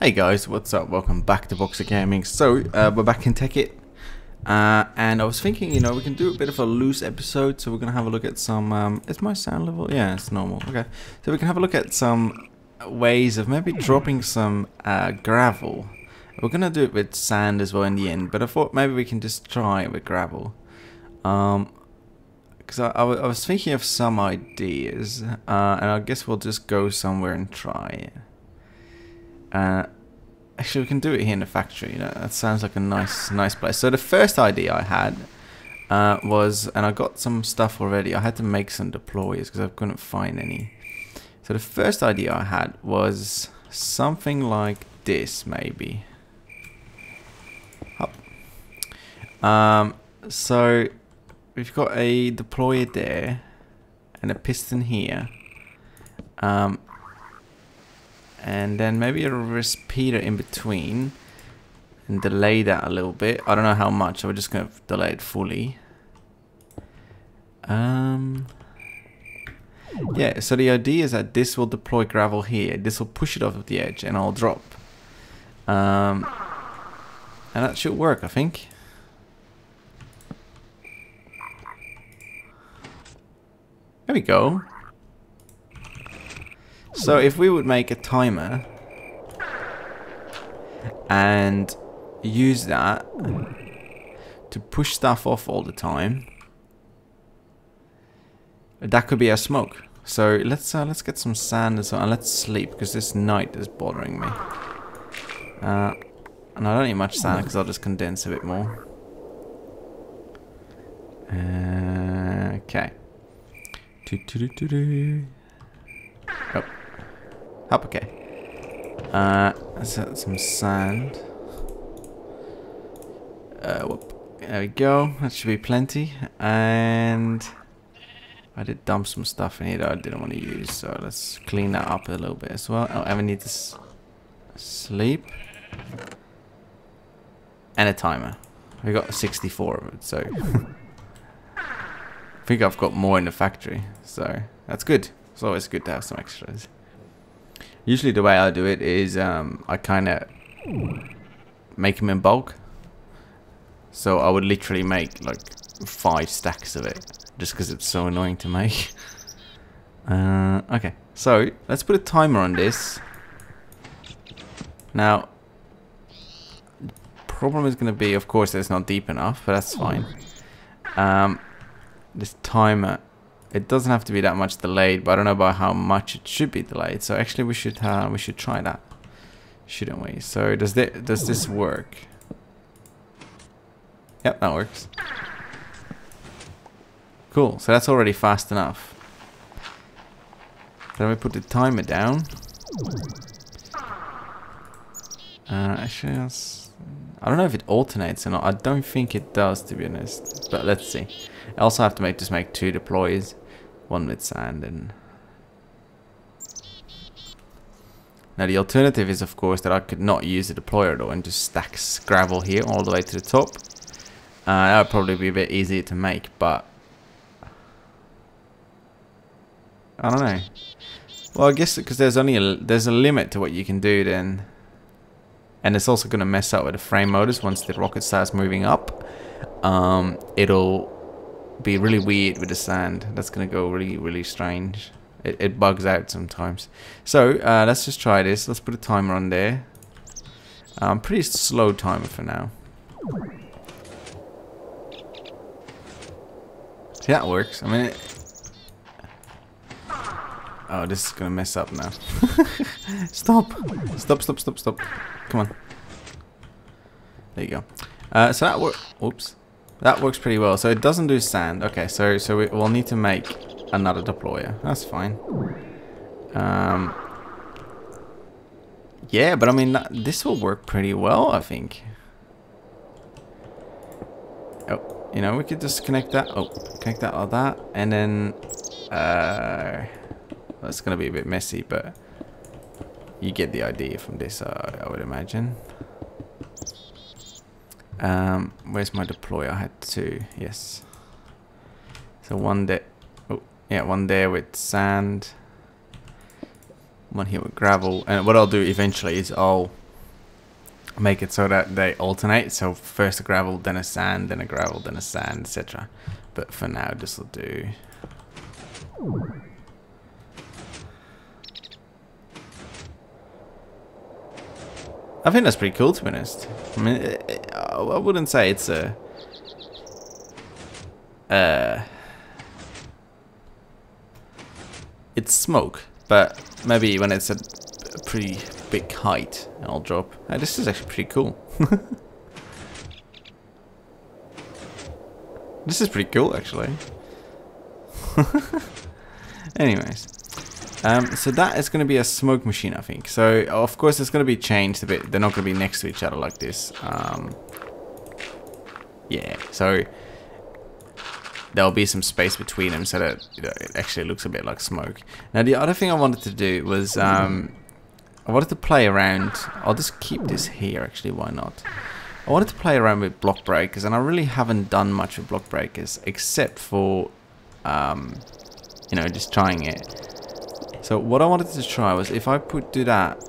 Hey guys, what's up? Welcome back to Boxer Gaming. So, we're back in Tekkit. And I was thinking, we can do a bit of a loose episode. So we're going to have a look at some... is my sound level? Yeah, it's normal. Okay. So we can have a look at some ways of maybe dropping some gravel. We're going to do it with sand as well in the end. But I thought maybe we can just try it with gravel. Because I was thinking of some ideas. And I guess we'll just go somewhere and try it. Actually, we can do it here in the factory. That sounds like a nice place. So the first idea I had was, and I got some stuff already. I had to make some deployers because I couldn't find any. So the first idea I had was something like this, maybe. Up. So we've got a deployer there and a piston here. And then maybe a repeater in between and delay that a little bit. I don't know how much, so we're just going to delay it fully. Yeah, so the idea is that this will deploy gravel here. This will push it off of the edge and I'll drop. And that should work, I think. There we go. So if we would make a timer and use that to push stuff off all the time, that could be our smoke. So let's get some sand as well, and let's sleep because this night is bothering me. And I don't need much sand because I'll just condense a bit more. Okay. Oh. Up, okay. Let's add some sand. Whoop. There we go. That should be plenty. And I did dump some stuff in here that I didn't want to use, so let's clean that up a little bit as well. Oh, and we need to sleep and a timer. We got 64 of it, so I think I've got more in the factory, so that's good. It's always good to have some extras. Usually the way I do it is I kind of make them in bulk. So I would literally make like 5 stacks of it just because it's so annoying to make. Okay, so let's put a timer on this. Now, the problem is going to be, of course, that it's not deep enough, but that's fine. This timer, it doesn't have to be that much delayed, but I don't know about how much it should be delayed. So actually, we should try that, shouldn't we? So does this work? Yep, that works. Cool. So that's already fast enough. Then we put the timer down. Actually, I don't know if it alternates or not. I don't think it does, to be honest. But let's see. I also have to make 2 deploys. One with sand and... Now the alternative is, of course, that I could not use the deployer at all and just stack gravel here all the way to the top. That would probably be a bit easier to make, but... I don't know. Well, I guess because there's a limit to what you can do then. And it's also going to mess up with the frame motors once the rocket starts moving up. It'll be really weird with the sand. That's going to go really strange. It bugs out sometimes. So let's just try this. Let's put a timer on there. Pretty slow timer for now. See, that works. I mean, oh, this is going to mess up now. Stop. Come on. There you go. So that works. Oops. That works pretty well. So it doesn't do sand. Okay, so we'll need to make another deployer. That's fine. Yeah, but I mean, this will work pretty well, I think. Oh, we could just connect that. Oh, connect that like that. And then... that's going to be a bit messy, but you get the idea from this, I would imagine. Where's my deployer? I had 2. Yes. So one there. Oh, yeah, one there with sand. One here with gravel. And what I'll do eventually is I'll make it so that they alternate. So first a gravel, then a sand, then a gravel, then a sand, etc. But for now, this will do. I think that's pretty cool, to be honest. I mean, I wouldn't say it's a... it's smoke, but maybe when it's a pretty big height, it'll drop. This is actually pretty cool. This is pretty cool, actually. Anyways. So that is going to be a smoke machine, I think. So, of course, it's going to be changed a bit. They're not going to be next to each other like this. Yeah, so there'll be some space between them so that it actually looks a bit like smoke. Now, the other thing I wanted to do was I wanted to play around. I'll just keep this here, actually. Why not? I wanted to play around with block breakers, and I really haven't done much with block breakers except for, you know, just trying it. So what I wanted to try was if I do that,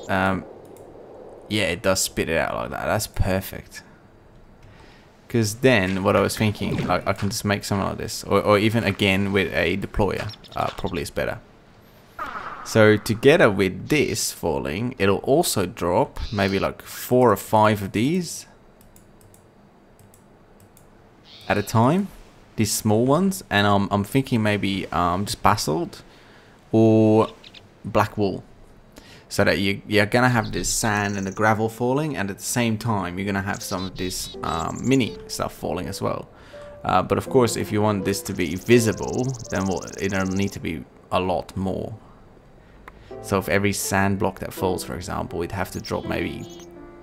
yeah, it does spit it out like that. That's perfect. Because then what I was thinking, I can just make something like this, or even again with a deployer, probably is better. So together with this falling, it'll also drop maybe like 4 or 5 of these at a time, these small ones, and I'm thinking maybe just basalt or black wool, so that you're gonna have this sand and the gravel falling, and at the same time you're gonna have some of this mini stuff falling as well. But of course, if you want this to be visible, then it'll need to be a lot more. So if every sand block that falls, for example, we'd have to drop maybe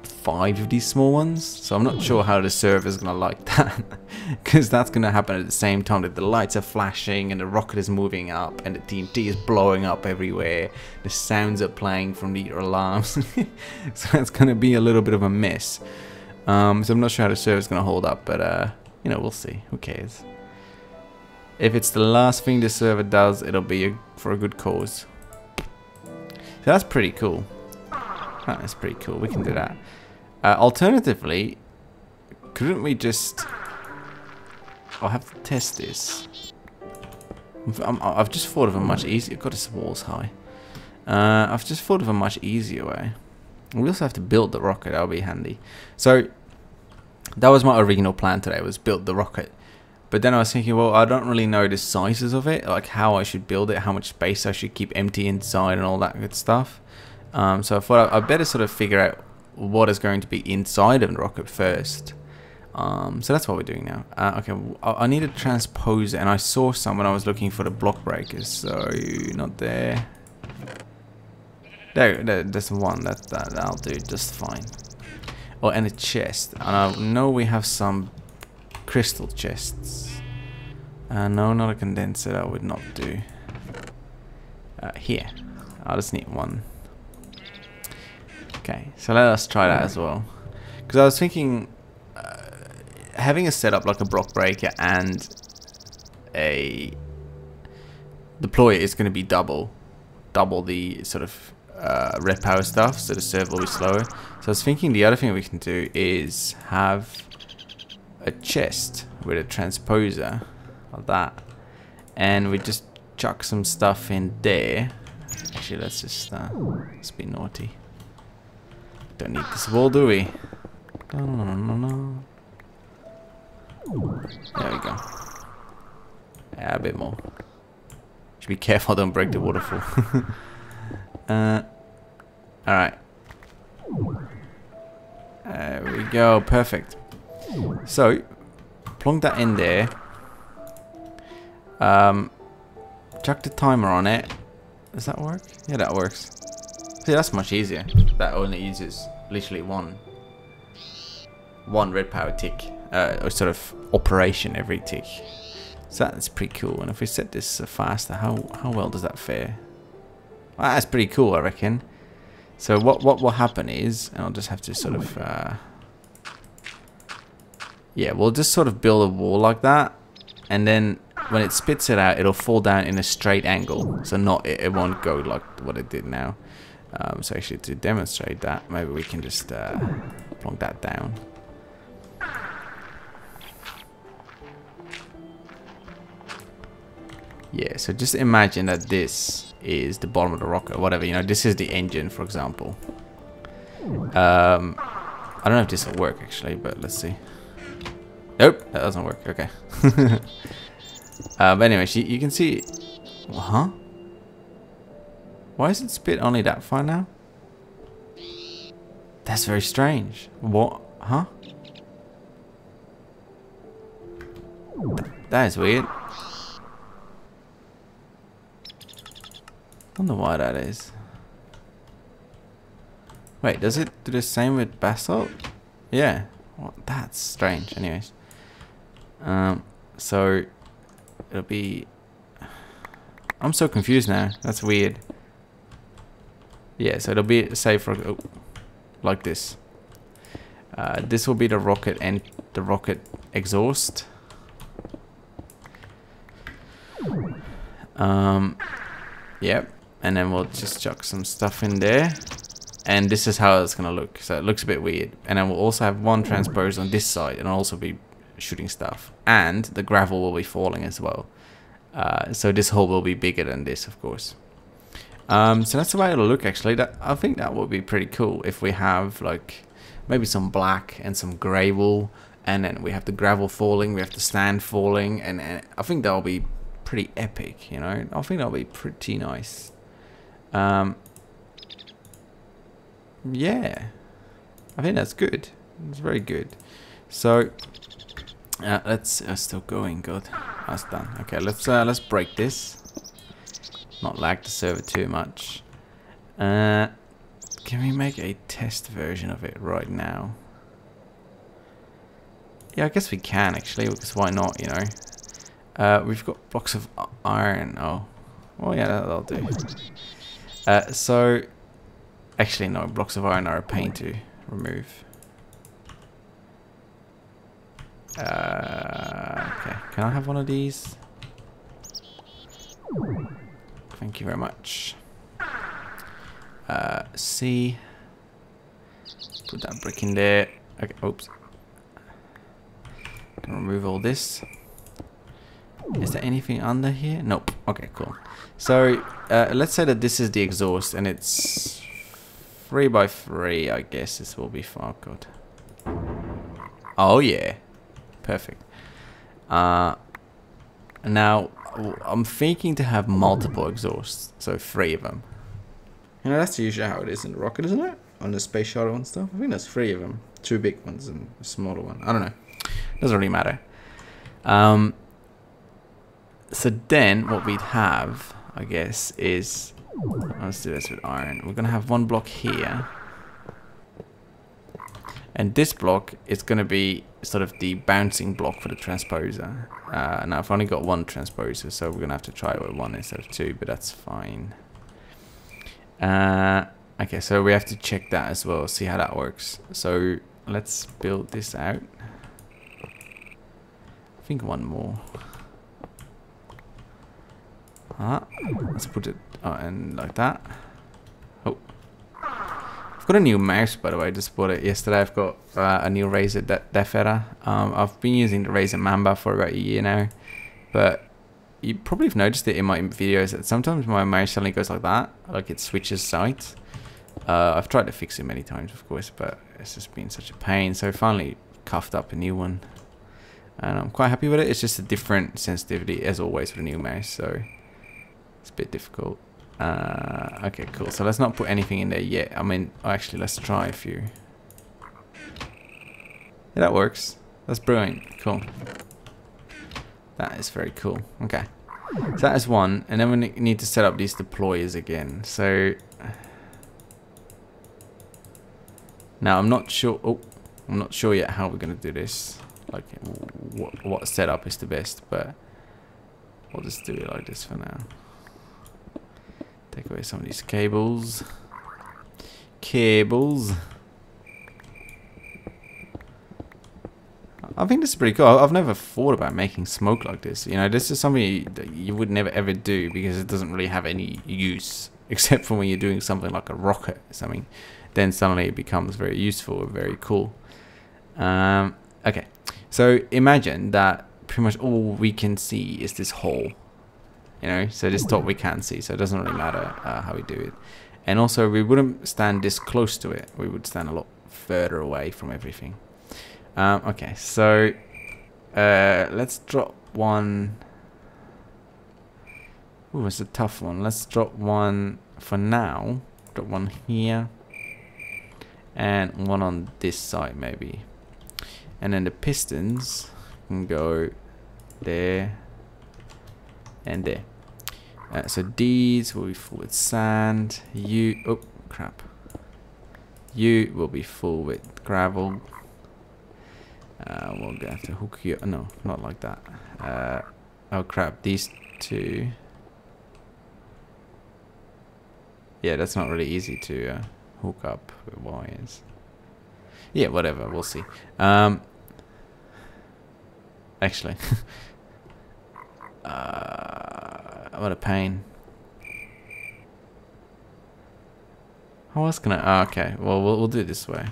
5 of these small ones. So I'm not sure how the server is gonna like that, because that's gonna happen at the same time that the lights are flashing and the rocket is moving up and the TNT is blowing up everywhere. The sounds are playing from the alarms. So that's gonna be a little bit of a mess. So I'm not sure how the server is gonna hold up, but you know, we'll see. Who cares? If it's the last thing the server does, it'll be for a good cause. So that's pretty cool. That's pretty cool. We can do that. Alternatively, couldn't we just... I'll have to test this. I've just thought of a much easier... God, this wall's high. I've just thought of a much easier way. We also have to build the rocket. That'll be handy. So, that was my original plan today, was build the rocket. But then I was thinking, well, I don't really know the sizes of it, like how I should build it, how much space I should keep empty inside and all that good stuff. So I thought I'd better sort of figure out what is going to be inside of the rocket first. So that's what we're doing now. Okay, I need a transposer, and I saw some when I was looking for the block breakers. So not there. There's one that'll do just fine. Oh, and a chest. And I know we have some crystal chests. No, not a condenser. That would not do. Here, I just need one. Okay, so let us try that as well. Because I was thinking, having a setup like a block breaker and a deployer is going to be double the sort of red power stuff, so the server will be slower. So I was thinking the other thing we can do is have a chest with a transposer like that, and we just chuck some stuff in there. Actually, let's be naughty. Don't need this wall, do we? No. There we go. Yeah, a bit more. Should be careful, don't break the waterfall. Alright. There we go, perfect. So, plonk that in there. Chuck the timer on it. Does that work? Yeah, that works. See, that's much easier. That only uses literally one red power tick, or sort of operation every tick. So that's pretty cool. And if we set this faster, how well does that fare? Well, that's pretty cool, I reckon. So what will happen is, and I'll just have to sort of, yeah, we'll just sort of build a wall like that, and then when it spits it out, it'll fall down in a straight angle. So it won't go like what it did now. So actually, to demonstrate that, maybe we can just plonk that down. Yeah, so just imagine that this is the bottom of the rocket, or whatever, you know, this is the engine, for example. I don't know if this will work, actually, but let's see. Nope, that doesn't work, okay. But anyways, you can see... Huh? Why is it spit only that far now? That's very strange. What? Huh? That is weird. Wonder why that is. Wait, does it do the same with basalt? Yeah. Well, that's strange. Anyways. So it'll be... I'm so confused now. That's weird. Yeah, so it'll be, say, for like this. This will be the rocket and the rocket exhaust. Yep. And then we'll just chuck some stuff in there. And this is how it's gonna look. So it looks a bit weird. And then we'll also have one transpose on this side, and I'll also be shooting stuff. And the gravel will be falling as well. So this hole will be bigger than this, of course. So that's the way it'll look, actually. I think that would be pretty cool if we have like maybe some black and some grey wool, and then we have the gravel falling, we have the sand falling, and I think that'll be pretty epic, you know. I think that'll be pretty nice. Yeah, I think that's good. It's very good. So let's still going. Good, that's done. Okay, let's break this. Not lag the server too much. Can we make a test version of it right now? Yeah, I guess we can actually, because why not, you know? We've got blocks of iron. Oh, well, yeah, that'll do. So, actually, no, blocks of iron are a pain to remove. Okay, can I have one of these? Thank you very much. C. Put that brick in there. Okay, oops. Gonna remove all this. Is there anything under here? Nope. Okay, cool. So, let's say that this is the exhaust and it's 3 by 3, I guess this will be far good. Oh, yeah. Perfect. Now, I'm thinking to have multiple exhausts, so 3 of them. You know, that's usually how it is in the rocket, isn't it? On the space shuttle and stuff. I think there's 3 of them. 2 big ones and a smaller one. I don't know. Doesn't really matter. So then, what we'd have, I guess, is... Let's do this with iron. We're going to have 1 block here. And this block is going to be sort of the bouncing block for the transposer. Now, I've only got 1 transposer, so we're going to have to try it with 1 instead of 2, but that's fine. Okay, so we have to check that as well, see how that works. So let's build this out. I think 1 more. Let's put it in like that. Oh. I've got a new mouse, by the way. I just bought it yesterday. I've got a new Razer Defera. I've been using the Razer Mamba for about a year now, but you probably have noticed it in my videos that sometimes my mouse suddenly goes like that, like it switches sides. I've tried to fix it many times, of course, but it's just been such a pain. So I finally cuffed up a new one, and I'm quite happy with it. It's just a different sensitivity, as always, with a new mouse, so it's a bit difficult. Okay, cool. So let's not put anything in there yet. I mean, actually, let's try a few. Yeah, that works. That's brilliant. Cool. That is very cool. Okay. So that is 1. And then we need to set up these deployers again. So now I'm not sure. Oh, I'm not sure yet how we're going to do this. Like what setup is the best, but we'll just do it like this for now. Take away some of these cables. I think this is pretty cool. I've never thought about making smoke like this. You know, this is something that you would never ever do because it doesn't really have any use, except for when you're doing something like a rocket or something. Then suddenly it becomes very useful and very cool. Okay, so imagine that pretty much all we can see is this hole. You know, so this top we can't see, so it doesn't really matter how we do it. And also, we wouldn't stand this close to it. We would stand a lot further away from everything. Okay, so let's drop one. Ooh, it's a tough one. Let's drop one for now. Drop one here. And one on this side, maybe. And then the pistons can go there and there. So these will be full with sand. Oh crap. You will be full with gravel. We'll have to hook you. No, not like that. Oh crap, these two. Yeah, that's not really easy to hook up with wires. Yeah, whatever, we'll see. Actually. What a pain. How else can I? Okay, well, we'll do it this way.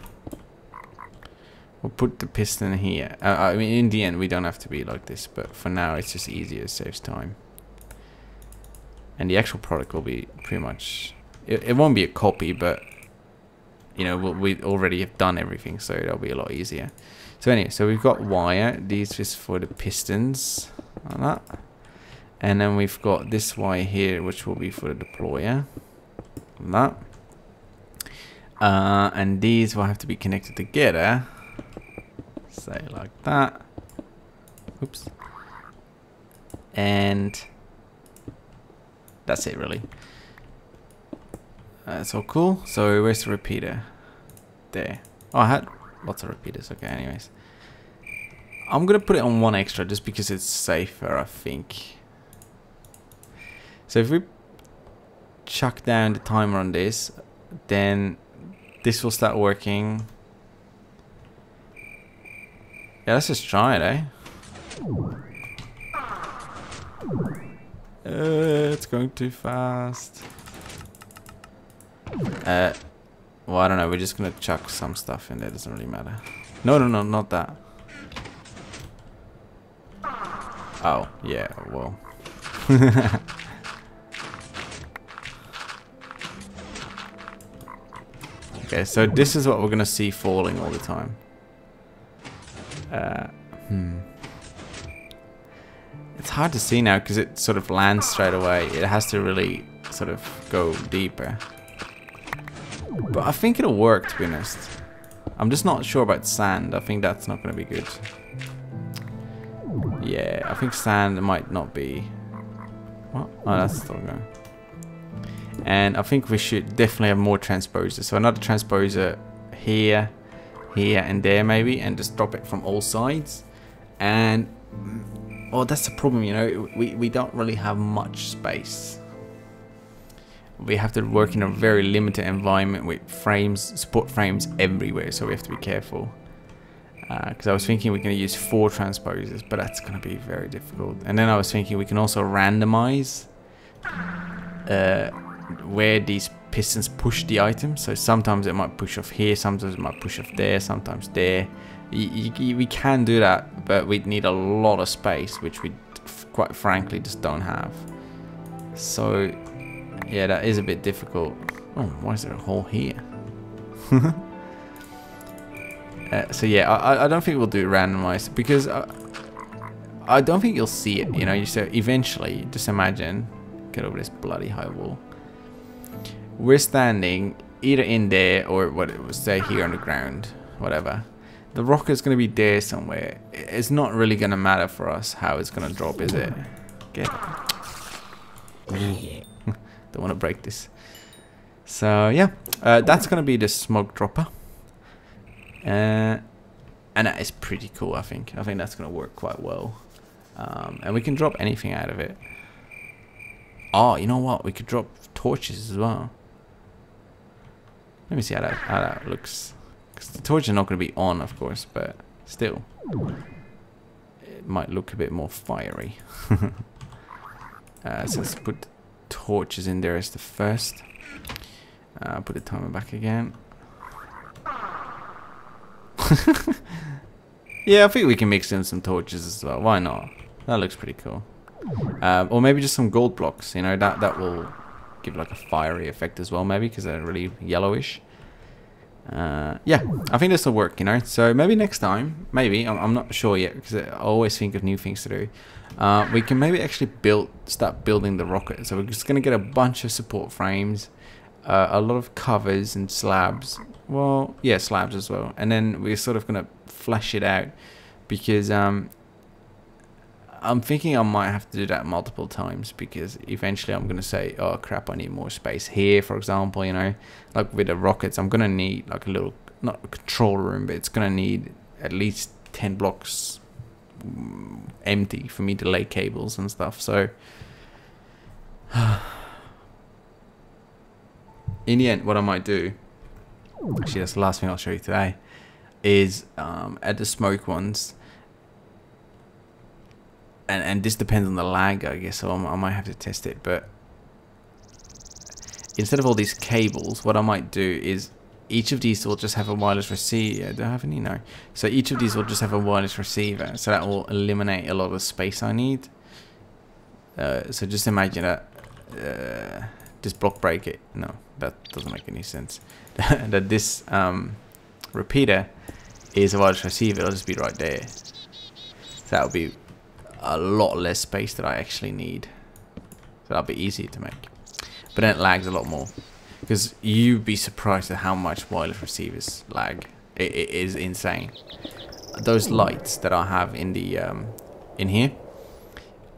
We'll put the piston here. I mean, in the end, we don't have to be like this, but for now, it's just easier. It saves time. And the actual product will be pretty much. It won't be a copy, but you know, we already have done everything, so it'll be a lot easier. So anyway, so we've got wire. These is for the pistons, like that. And then we've got this wire here, which will be for the deployer, like that. And these will have to be connected together. Say like that. Oops. And that's it, really. That's all cool. So where's the repeater? There. Oh, I had lots of repeaters. Okay, anyways. I'm gonna put it on one extra just because it's safer, I think. So if we chuck down the timer on this, then this will start working. Yeah, let's just try it, eh? It's going too fast. Well, I don't know. We're just gonna chuck some stuff in there. Doesn't really matter. No, not that. Oh, yeah. Well. Okay, so this is what we're gonna see falling all the time. It's hard to see now because it sort of lands straight away. It has to really sort of go deeper. But I think it'll work, to be honest. I'm just not sure about sand. I think that's not going to be good. Yeah, I think sand might not be... What? Oh, that's still going. And I think we should definitely have more transposers. So another transposer here, here, and there maybe. And just drop it from all sides. And... Oh, that's the problem, you know. We don't really have much space. We have to work in a very limited environment with frames, support frames everywhere, so we have to be careful. Because I was thinking we're going to use 4 transposers, but that's going to be very difficult. And then I was thinking we can also randomize where these pistons push the item. So sometimes it might push off here, sometimes it might push off there, sometimes there. We can do that, but we'd need a lot of space, which we quite frankly just don't have. So... yeah, that is a bit difficult. Oh, why is there a hole here? So yeah, I don't think we'll do randomized because I don't think you'll see it. You know, so eventually, just imagine, get over this bloody high wall. We're standing either in there or what it would say here on the ground, whatever. The rocket's gonna be there somewhere. It's not really gonna matter for us how it's gonna drop, is it? Get it. Don't want to break this. So yeah, that's gonna be the smoke dropper, and that is pretty cool. I think that's gonna work quite well, and we can drop anything out of it. Oh, you know what? We could drop torches as well. Let me see how that looks. Because the torches are not gonna be on, of course, but still. it might look a bit more fiery. So let's put torches in there as the first. Put the timer back again. Yeah, I think we can mix in some torches as well. Why not? That looks pretty cool. Or maybe just some gold blocks. You know, that will give like a fiery effect as well. Maybe because they're really yellowish. Yeah, I think this will work. You know, so maybe next time, maybe I'm not sure yet because I always think of new things to do. We can maybe actually start building the rocket. So we're just gonna get a bunch of support frames. A lot of covers and slabs. Well, yeah, slabs as well. And then we're sort of going to flesh it out because I'm thinking I might have to do that multiple times because eventually I'm going to say, oh crap, I need more space here, for example, you know. Like with the rockets, I'm going to need like a little, not a control room, but it's going to need at least 10 blocks empty for me to lay cables and stuff. So in the end, what I might do, actually that's the last thing I'll show you today, is add the smoke ones, and this depends on the lag, I guess, so I might have to test it, but instead of all these cables, what I might do is each of these will just have a wireless receiver. Do I have any? No. So each of these will just have a wireless receiver, so that will eliminate a lot of the space I need. So just imagine that this block break it. No, that doesn't make any sense. That this repeater is a wireless receiver. It'll just be right there. So that'll be a lot less space that I actually need. So that'll be easier to make. But then it lags a lot more. Because you'd be surprised at how much wireless receivers lag. It is insane. Those lights that I have in the in here,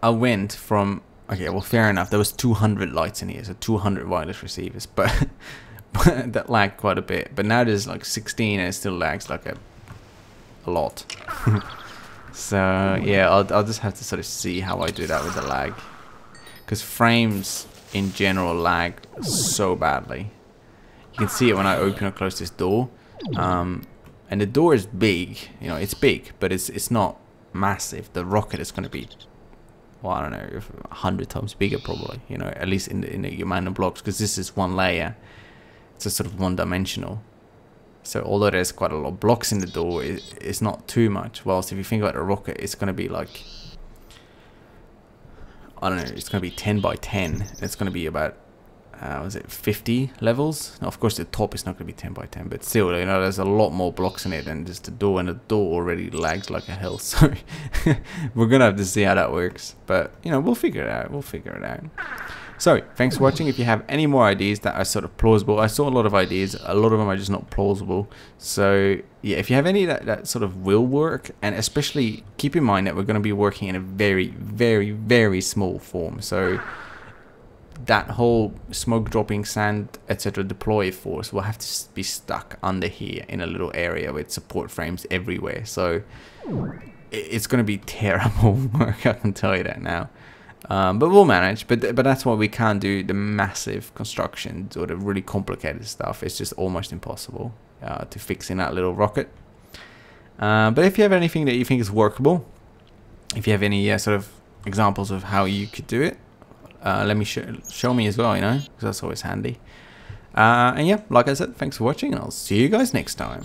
I went from, okay, well, fair enough, there was 200 lights in here, so 200 wireless receivers, but that lagged quite a bit. But now there's like 16 and it still lags like a lot. So yeah, I'll just have to sort of see how I do that with the lag, because frames in general lag so badly. You can see it when I open or close this door, and the door is big, you know, it's big, but it's not massive. The rocket is going to be, well, I don't know, 100 times bigger probably, you know, at least in the amount of blocks, because this is one layer. It's just sort of one-dimensional. So although there's quite a lot of blocks in the door, it's not too much. Whilst if you think about a rocket, it's going to be like, I don't know, it's going to be 10 by 10. It's going to be about, was it 50 levels? Now, of course, the top is not going to be 10 by 10, but still, you know, there's a lot more blocks in it than just the door, and the door already lags like a hell. So we're going to have to see how that works. But, you know, we'll figure it out. We'll figure it out. So, thanks for watching. If you have any more ideas that are sort of plausible, I saw a lot of ideas. A lot of them are just not plausible. So, yeah, if you have any that sort of will work, and especially keep in mind that we're going to be working in a very, very, very small form. So, that whole smoke dropping, sand, etc. deploy force will have to be stuck under here in a little area with support frames everywhere. So, it's going to be terrible work, I can tell you that now. But we'll manage. But that's why we can't do the massive constructions or the really complicated stuff. It's just almost impossible to fix in that little rocket. But if you have anything that you think is workable, if you have any sort of examples of how you could do it, let me show me as well, you know, because that's always handy. And yeah, like I said, thanks for watching, and I'll see you guys next time.